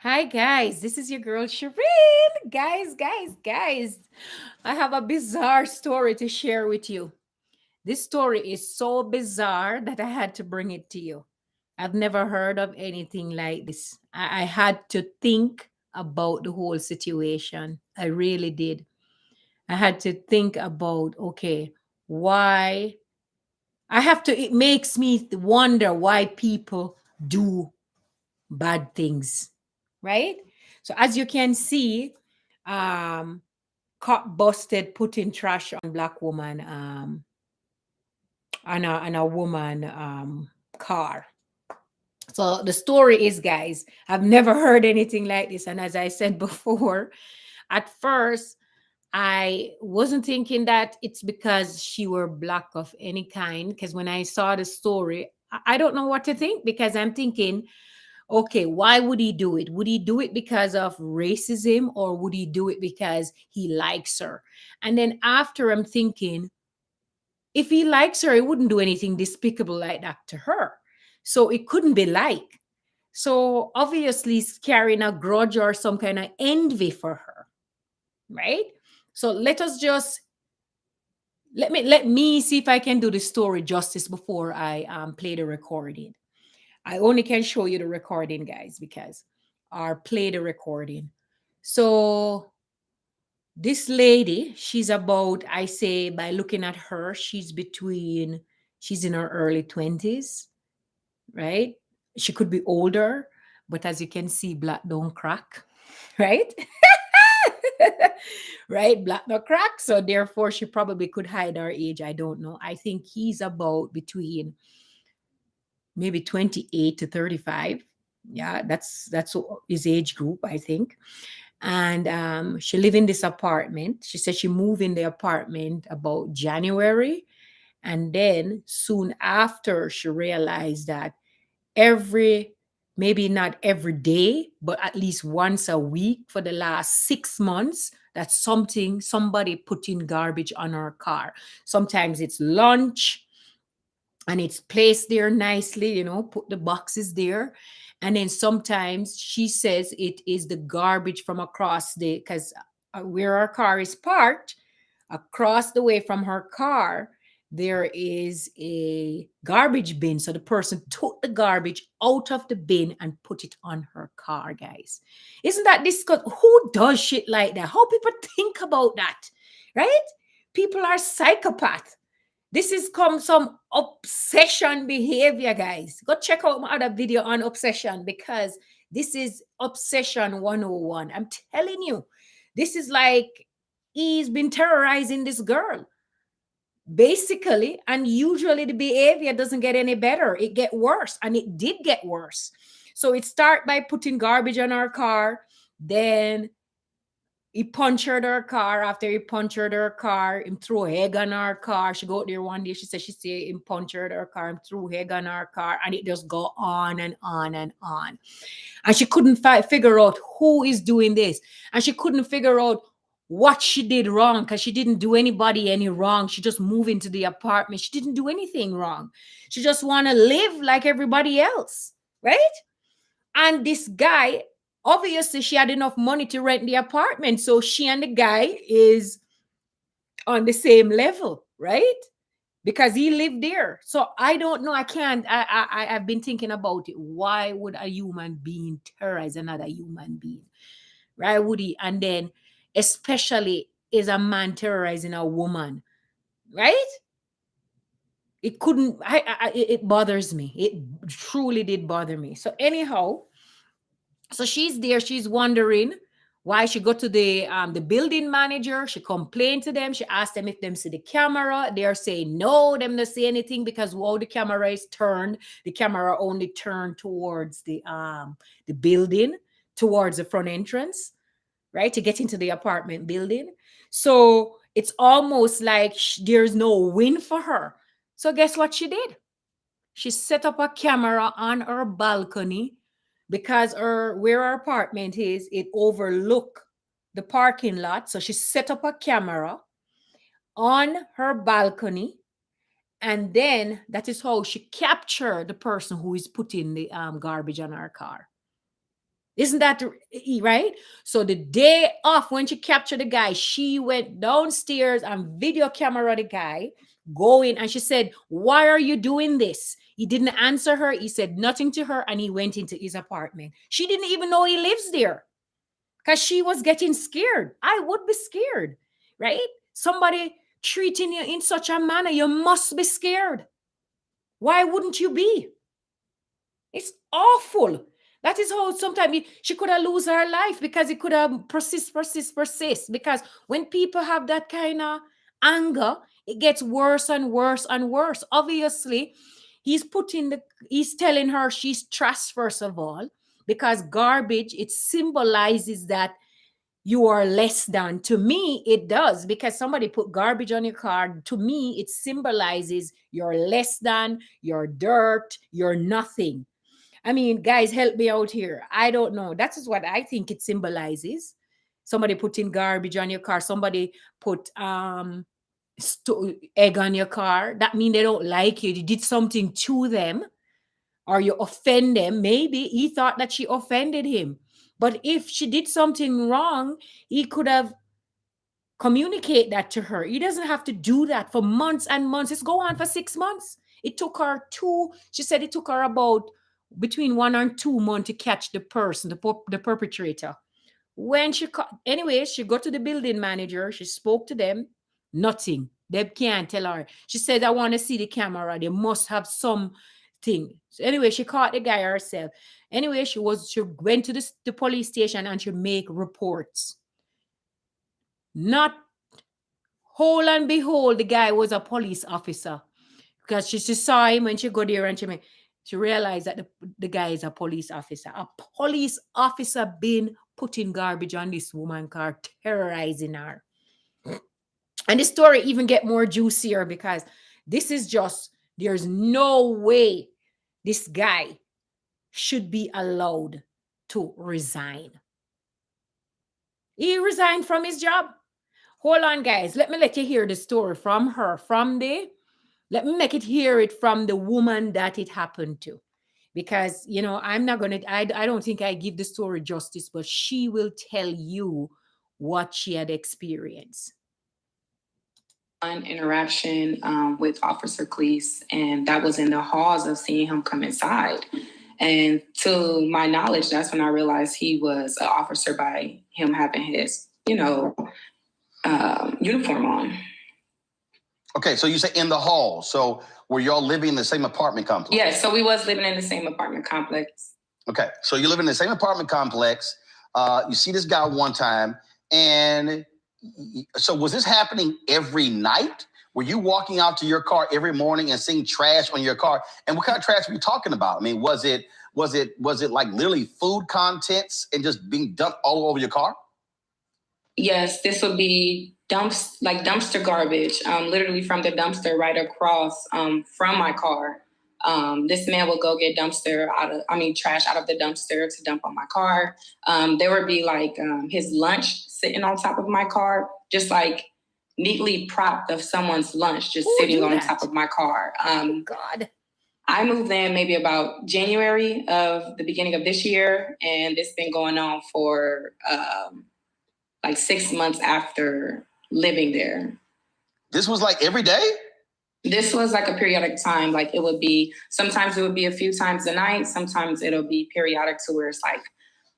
Hi, guys. This is your girl, Shireen. Guys. I have a bizarre story to share with you. This story is so bizarre that I had to bring it to you. I've never heard of anything like this. I had to think about the whole situation. I really did. I had to think about, okay, why? It makes me wonder why people do bad things, right? So as you can see, um, cop busted putting trash on black woman on a woman car. So the story is, guys, I've never heard anything like this, and as I said before, at first I wasn't thinking that it's because she were black of any kind. Because when I saw the story, I don't know what to think because I'm thinking, okay, why would he do it? Would he do it because of racism or would he do it because he likes her? And then after I'm thinking, if he likes her, he wouldn't do anything despicable like that to her. So it couldn't be like. So obviously he's carrying a grudge or some kind of envy for her, right? So let me see if I can do the story justice before I play the recording. I only can show you the recording, guys, because or play the recording. So this lady, she's about, I say, by looking at her, she's in her early 20s, right? She could be older, but as you can see, black don't crack, right? Right? Black don't crack. So therefore, she probably could hide her age. I don't know. I think he's about between maybe 28 to 35. Yeah, that's his age group, I think. And she lived in this apartment. She said she moved in the apartment about January, and then soon after she realized that every maybe not every day but at least once a week for the last 6 months that somebody put in garbage on her car. Sometimes it's lunch and it's placed there nicely, put the boxes there. And then sometimes she says it is the garbage from across the, because where our car is parked, across the way from her car, there is a garbage bin. So the person took the garbage out of the bin and put it on her car, guys. Isn't that disgusting? Who does shit like that? How people think about that, right? People are psychopaths. This is come some obsession behavior, guys. Go check out my other video on obsession because this is obsession 101. I'm telling you, this is like he's been terrorizing this girl basically, and usually the behavior doesn't get any better. It get worse, and it did get worse. So it start by putting garbage on our car, then he punctured her car. After he punctured her car, him threw egg on her car. She go out there one day, she said she see him punctured her car, him threw egg on her car, and it just go on and on and on. And she couldn't figure out who is doing this. And she couldn't figure out what she did wrong because she didn't do anybody any wrong. She just moved into the apartment. She didn't do anything wrong. She just want to live like everybody else, right? And this guy, obviously, she had enough money to rent the apartment. So she and the guy is on the same level, right? Because he lived there. So I don't know. I can't. I've been thinking about it. Why would a human being terrorize another human being? Right? Would he? And then, especially, is a man terrorizing a woman, right? It couldn't. It bothers me. It truly did bother me. So anyhow, so she's there, she's wondering why. She go to the building manager, she complained to them, she asked them if them see the camera. They are saying no, them not see anything because while the camera is turned, the camera only turned towards the building, towards the front entrance, right, to get into the apartment building. So it's almost like there's no win for her. So guess what she did? She set up a camera on her balcony because her where her apartment is, it overlook the parking lot. So she set up a camera on her balcony, and then that is how she captured the person who is putting the garbage on her car. Isn't that right? So the day off, when she captured the guy, she went downstairs and video camera the guy going, and she said, "Why are you doing this?" He didn't answer her. He said nothing to her, and he went into his apartment. She didn't even know he lives there because she was getting scared. I would be scared, right? Somebody treating you in such a manner, you must be scared. Why wouldn't you be? It's awful. That is how sometimes she could have lose her life because it could have persist. Because when people have that kind of anger, it gets worse and worse and worse. Obviously, he's telling her she's trash first of all, because garbage, it symbolizes that you are less than. To me, it does, because somebody put garbage on your car. To me, it symbolizes you're less than, you're dirt, you're nothing. I mean, guys, help me out here. I don't know. That is what I think it symbolizes. Somebody putting garbage on your car. Somebody put egg on your car. That means they don't like you. You did something to them, or you offend them. Maybe he thought that she offended him. But if she did something wrong, he could have communicate that to her. He doesn't have to do that for months and months. It's go on for 6 months. It took her she said it took her about between 1 and 2 months to catch the person, the perpetrator. When anyway, she got to the building manager. She spoke to them. Nothing. They can't tell her. She said, "I want to see the camera. They must have something." So anyway, she caught the guy herself. Anyway, she went to the police station and she make reports. Not whole and behold, the guy was a police officer, because she saw him when she got there, and she realized that the guy is a police officer. A police officer been putting garbage on this woman's car, terrorizing her. And the story even get more juicier, because this is just, there's no way this guy should be allowed to resign. He resigned from his job. Hold on, guys. Let you hear the story from her, let me make it hear it from the woman that it happened to. Because, I'm not going to, I don't think I give the story justice, but she will tell you what she had experienced. One interaction with Officer Cleese, and that was in the halls of seeing him come inside. And to my knowledge, that's when I realized he was an officer by him having his, uniform on. Okay, so you say in the hall. So were y'all living in the same apartment complex? Yes, so we was living in the same apartment complex. Okay, so you live in the same apartment complex. You see this guy one time, and so was this happening every night? Were you walking out to your car every morning and seeing trash on your car? And what kind of trash were you talking about? I mean, was it like literally food contents and just being dumped all over your car? Yes, this would be dumpster garbage, literally from the dumpster right across from my car. This man would go get trash out of the dumpster to dump on my car. There would be his lunch sitting on top of my car, just like neatly propped of someone's lunch, just sitting on top of my car. God. I moved in maybe about January of the beginning of this year, and it's been going on for 6 months after living there. This was like every day? This was like a periodic time. Sometimes it would be a few times a night. Sometimes it'll be periodic to where it's like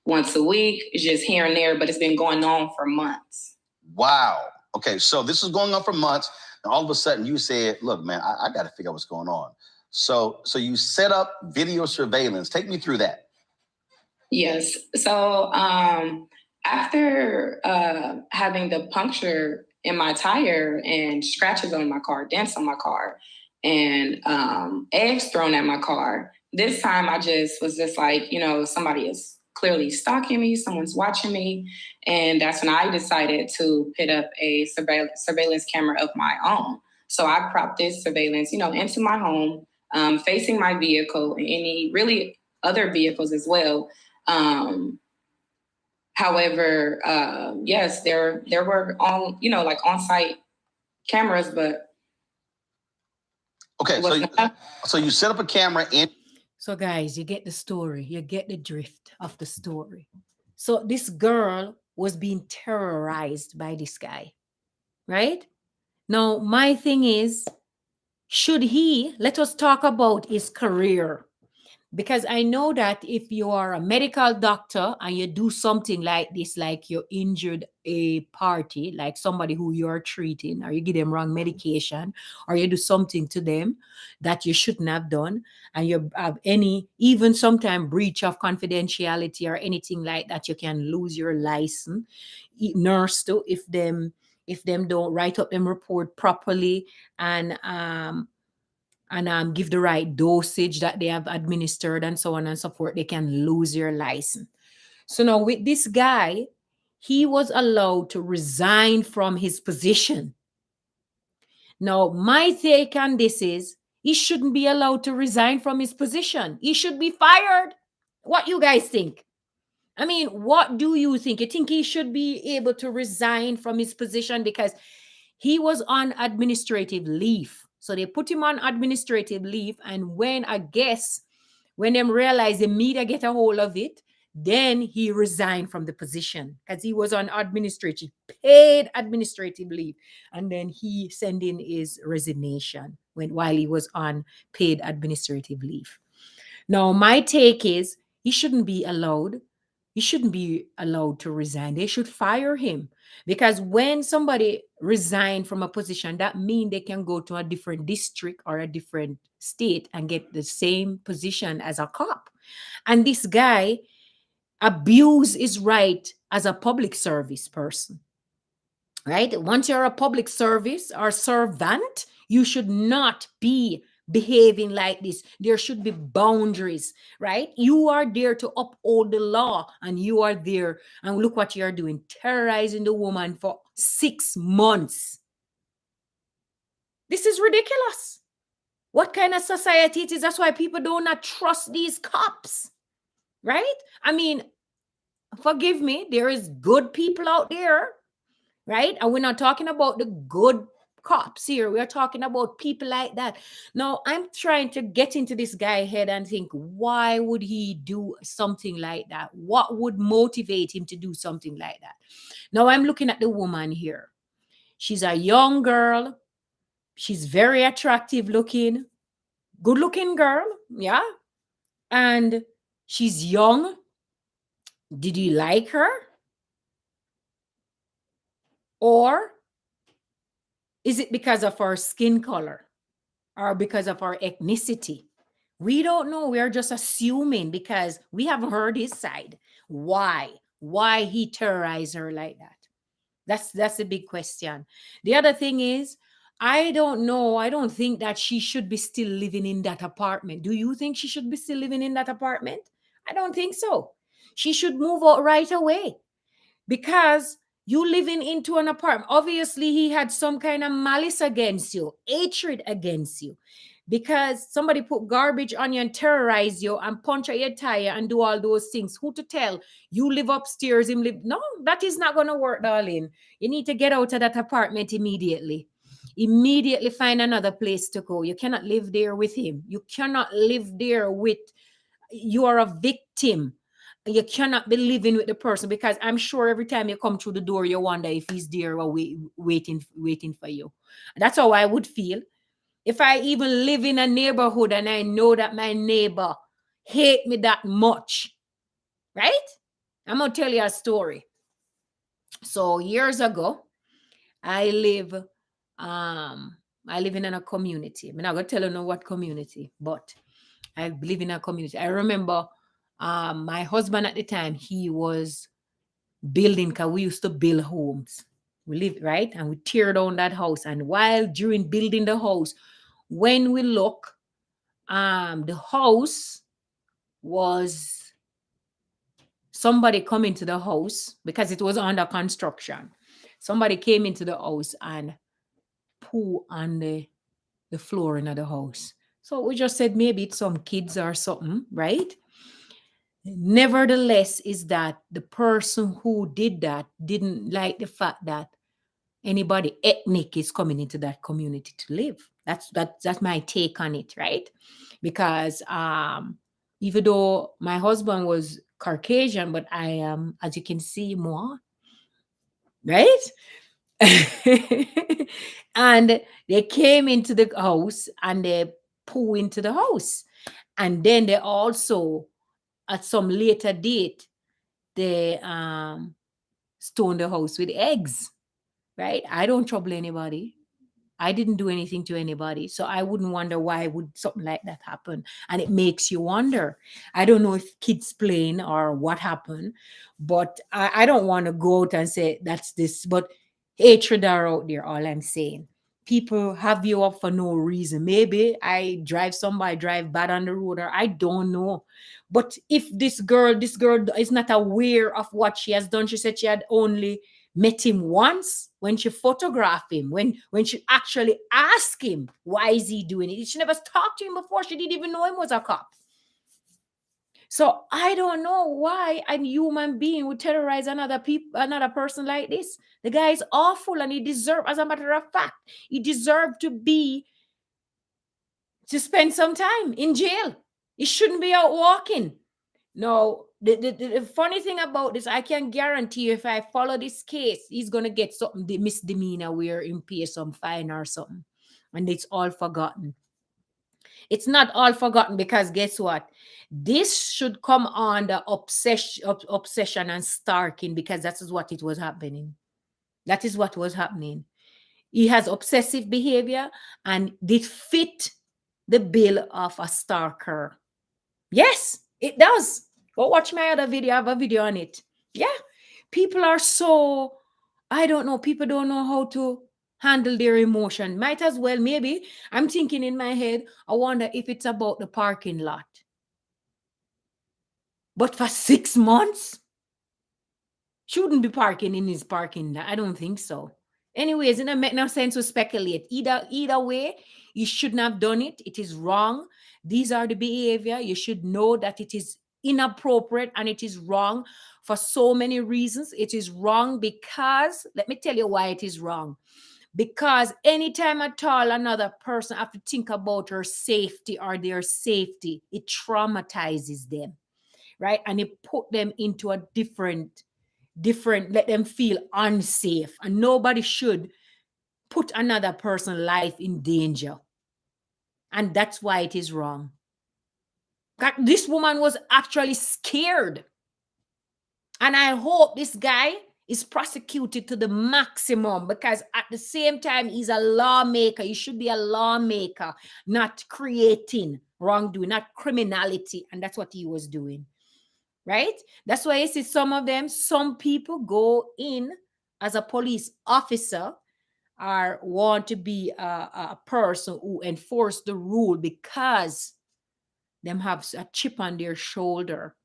once a week. It's just here and there, but it's been going on for months. Wow. Okay, so this is going on for months. And all of a sudden you said, look, man, I got to figure out what's going on. So you set up video surveillance. Take me through that. Yes. So after having the puncture in my tire and scratches on my car, dents on my car, and eggs thrown at my car, this time I was just like, somebody is clearly stalking me, someone's watching me. And that's when I decided to put up a surveillance camera of my own. So I propped this surveillance, into my home, facing my vehicle and any really other vehicles as well. However, yes, there were on-site cameras, but okay. So you set up a camera in. So, guys, you get the story, you get the drift of the story. So, this girl was being terrorized by this guy, right? Now, my thing is, should he, let us talk about his career, because I know that if you are a medical doctor and you do something like this, like you injured a party, like somebody who you're treating, or you give them wrong medication, or you do something to them that you shouldn't have done, and you have any, even sometime breach of confidentiality or anything like that, you can lose your license. Nurse too, if them don't write up them report properly, and give the right dosage that they have administered and so on and so forth, they can lose your license. So now with this guy, he was allowed to resign from his position. Now, my take on this is he shouldn't be allowed to resign from his position. He should be fired. What you guys think? I mean, what do you think? You think he should be able to resign from his position because he was on administrative leave? So they put him on administrative leave, and when I guess when them realize the media get a hold of it, then he resigned from the position because he was on administrative paid administrative leave, and then he sent in his resignation while he was on paid administrative leave. Now, my take is he shouldn't be allowed. He shouldn't be allowed to resign. They should fire him because when somebody resign from a position, that means they can go to a different district or a different state and get the same position as a cop. And this guy abused his right as a public service person, right? Once you're a public service or servant, you should not be behaving like this. There should be boundaries, right? You are there to uphold the law, and you are there, and look what you're doing, terrorizing the woman for 6 months. This is ridiculous. What kind of society it is? That's why people do not trust these cops, right? I mean, forgive me, there is good people out there, right? And we're not talking about the good cops here. We're talking about people like that. Now, I'm trying to get into this guy's head and think, why would he do something like that? What would motivate him to do something like that? Now, I'm looking at the woman here. She's a young girl. She's very attractive looking, good looking girl. Yeah. And she's young. Did you like her? Or is it because of her skin color or because of her ethnicity? We don't know. We are just assuming because we haven't heard his side. Why? Why he terrorized her like that? That's a big question. The other thing is, I don't know. I don't think that she should be still living in that apartment. Do you think she should be still living in that apartment? I don't think so. She should move out right away because you living into an apartment. Obviously, he had some kind of malice against you, hatred against you, because somebody put garbage on you and terrorize you and punch at your tire and do all those things. Who to tell? You live upstairs, him live. No, that is not going to work, darling. You need to get out of that apartment immediately. Immediately find another place to go. You cannot live there with him. You cannot live there with, you are a victim. You cannot be living with the person because I'm sure every time you come through the door, you wonder if he's there or waiting for you. That's how I would feel. If I even live in a neighborhood and I know that my neighbor hate me that much, right? I'm going to tell you a story. So years ago, I live in a community. I'm not going to tell you what community, but I live in a community. I remember my husband at the time, he was building, because we used to build homes. We live, right? And we tear down that house. And while during building the house, when we look, the house was somebody come into the house because it was under construction. Somebody came into the house and poo on the flooring of the house. So we just said maybe it's some kids or something, right? Nevertheless, is that the person who did that didn't like the fact that anybody ethnic is coming into that community to live. That's my take on it, right? Because even though my husband was Caucasian, but I am, as you can see, moi, right? And they came into the house and they pull into the house. And then they also, at some later date, they stone the house with eggs, right? I don't trouble anybody. I didn't do anything to anybody. So I wouldn't wonder why would something like that happen. And it makes you wonder. I don't know if kids playing or what happened, but I don't want to go out and say that's this, but hatred are out there, all I'm saying. People have you up for no reason. Maybe I drive somebody drive bad on the road, or I don't know. But if this girl is not aware of what she has done, she said she had only met him once when she photographed him, when she actually asked him why is he doing it. She never talked to him before. She didn't even know him was a cop. So I don't know why a human being would terrorize another person like this. The guy is awful, and he deserved, as a matter of fact, he deserved to spend some time in jail. He shouldn't be out walking. No, the funny thing about this, I can guarantee you, if I follow this case, he's gonna get something misdemeanor where he pay some fine or something, and it's all forgotten. It's not all forgotten because guess what? This should come under obsession and stalking, because that is what it was happening. That is what was happening. He has obsessive behavior, and it fit the bill of a stalker. Yes, it does. Go watch my other video. I have a video on it. Yeah. People are so, I don't know, people don't know how to handle their emotion. Might as well, maybe, I'm thinking in my head, I wonder if it's about the parking lot. But for 6 months, shouldn't be parking in his parking lot. I don't think so. Anyways, it doesn't make no sense to speculate. Either way, you shouldn't have done it. It is wrong. These are the behavior. You should know that it is inappropriate and it is wrong for so many reasons. It is wrong because, let me tell you why it is wrong. Because anytime at all another person have to think about her safety or their safety, it traumatizes them, right? And it put them into a different, let them feel unsafe. And nobody should put another person's life in danger. And that's why it is wrong. This woman was actually scared. And I hope this guy is prosecuted to the maximum, because at the same time, he's a lawmaker. He should be a lawmaker, not creating wrongdoing, not criminality. And that's what he was doing, right? That's why you see some people go in as a police officer or want to be a person who enforce the rule because them have a chip on their shoulder,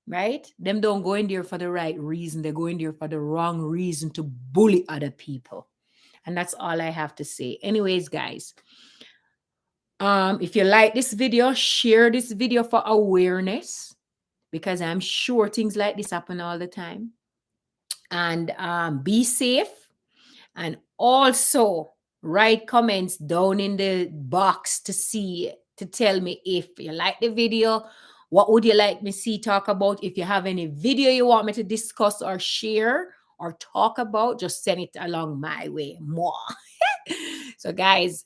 right? Them don't go in there for the right reason. They're going there for the wrong reason, to bully other people. And that's all I have to say. Anyways, guys, if you like this video, share this video for awareness, because I'm sure things like this happen all the time. And be safe. And also write comments down in the box to tell me if you like the video. What would you like me to see talk about? If you have any video you want me to discuss or share or talk about, just send it along my way more. So guys,